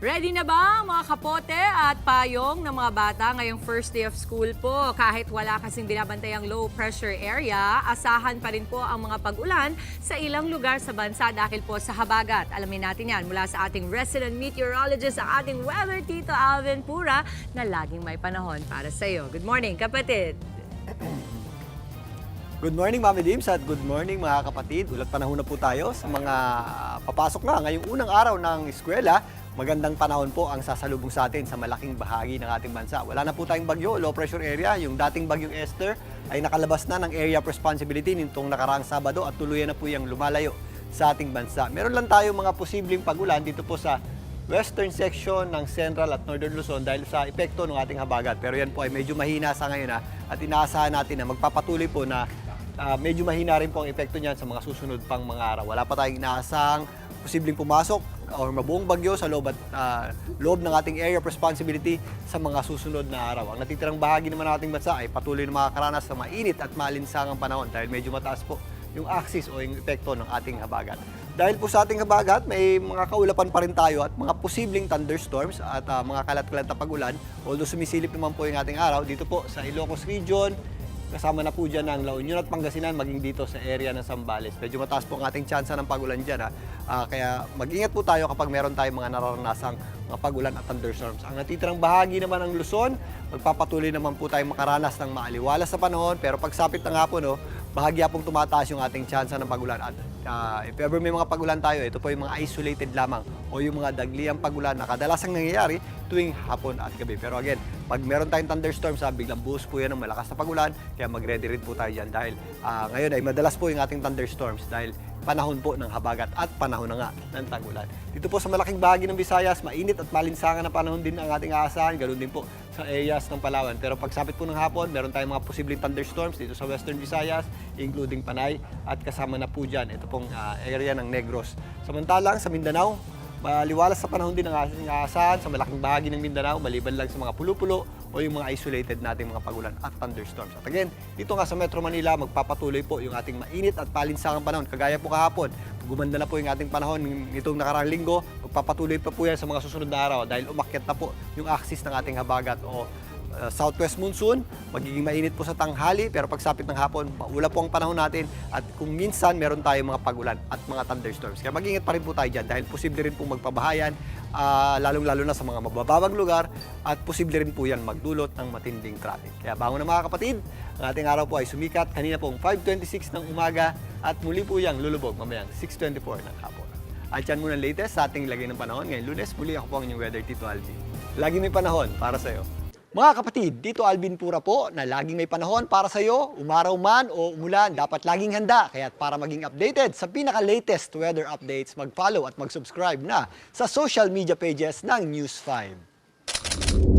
Ready na ba mga kapote at payong ng mga bata ngayong first day of school po? Kahit wala kasing binabantayang low pressure area, asahan pa rin po ang mga pag-ulan sa ilang lugar sa bansa dahil po sa habagat. Alamin natin yan mula sa ating resident meteorologist, ang ating weather tito Alvin Pura, na laging may panahon para sa iyo. Good morning, kapatid! Good morning, Mami Dims, at good morning mga kapatid. Ulat panahon na po tayo sa mga papasok na ngayong unang araw ng eskwela. Magandang panahon po ang sasalubong sa atin sa malaking bahagi ng ating bansa. Wala na po tayong bagyo, low pressure area. Yung dating bagyong Esther ay nakalabas na ng area of responsibility nitong nakaraang Sabado at tuluyan na po yung lumalayo sa ating bansa. Meron lang tayong mga posibleng pagulan dito po sa western section ng Central at Northern Luzon dahil sa epekto ng ating habagat. Pero yan po ay medyo mahina sa ngayon at inaasahan natin na magpapatuloy po na medyo mahina rin po ang epekto niyan sa mga susunod pang mga araw. Wala pa tayong inaasahang posibleng pumasok o mabuong bagyo sa loob ng ating area of responsibility sa mga susunod na araw. Ang natitirang bahagi naman ng ating bansa ay patuloy na makakaranas ng mainit at malinsangang panahon dahil medyo mataas po yung axis o yung epekto ng ating habagat. Dahil po sa ating habagat, may mga kaulapan pa rin tayo at mga posibleng thunderstorms at mga kalat-kalat na pag-ulan. Although sumisilip naman po yung ating araw dito po sa Ilocos Region, kasama na po dyan ang La Union at Pangasinan, maging dito sa area ng Zambales. Medyo mataas po ang ating tsansa ng pag-ulan dyan. Kaya mag-ingat po tayo kapag meron tayong mga nararanasang mga pag-ulan at thunderstorms. Ang natitirang bahagi naman ng Luzon, magpapatuloy naman po tayong makaranas ng maaliwalas sa panahon. Pero pagsapit ng hapon, bahagya pong tumataas yung ating tsansa ng pag-ulan. At if ever may mga pag-ulan tayo, ito po yung mga isolated lamang o yung mga dagliang pag-ulan na kadalasang nangyayari tuwing hapon at gabi. Pero again, pag meron tayong thunderstorms, biglang buhos po yan ng malakas na pag-ulan, kaya mag-ready rin po tayo dyan dahil ngayon ay madalas po yung ating thunderstorms dahil panahon po ng habagat at panahon na nga ng tag-ulan. Dito po sa malaking bahagi ng Visayas, mainit at malinsangan na panahon din ang ating aasahan, ganoon din po sa areas ng Palawan. Pero pagsapit po ng hapon, meron tayong mga posibleng thunderstorms dito sa Western Visayas, including Panay, at kasama na po dyan ito pong area ng Negros. Samantalang sa Mindanao, maliwalas sa panahon din ang ating aasahan sa malaking bahagi ng Mindanao, maliban lang sa mga pulo-pulo o yung mga isolated nating mga pagulan at thunderstorms. At again, dito nga sa Metro Manila, magpapatuloy po yung ating mainit at palinsangang panahon. Kagaya po kahapon, gumanda na po yung ating panahon nitong nakaraang linggo, magpapatuloy pa po yan sa mga susunod na araw dahil umakyat na po yung axis ng ating habagat o southwest monsoon. Magiging mainit po sa tanghali pero pagsapit ng hapon, maula po ang panahon natin at kung minsan meron tayong mga pagulan at mga thunderstorms. Kaya mag-ingat pa rin po tayo dyan dahil posible rin po magpabahayan, lalong-lalo na sa mga mabababang lugar at posible rin po yan magdulot ng matinding traffic. Kaya bangon na mga kapatid, ang ating araw po ay sumikat kanina pong 5:26 ng umaga at muli po yang lulubog mamayang 6:24 ng hapon. At yan muna latest sa ating lagay ng panahon. Ngayong Lunes, muli ako po ang inyong weather tito Alvin. Lagi may panahon para sa iyo. Mga kapatid, dito Alvin Pura po na laging may panahon para sa iyo, umaraw man o umulan, dapat laging handa. Kaya para maging updated sa pinaka-latest weather updates, mag-follow at mag-subscribe na sa social media pages ng News 5.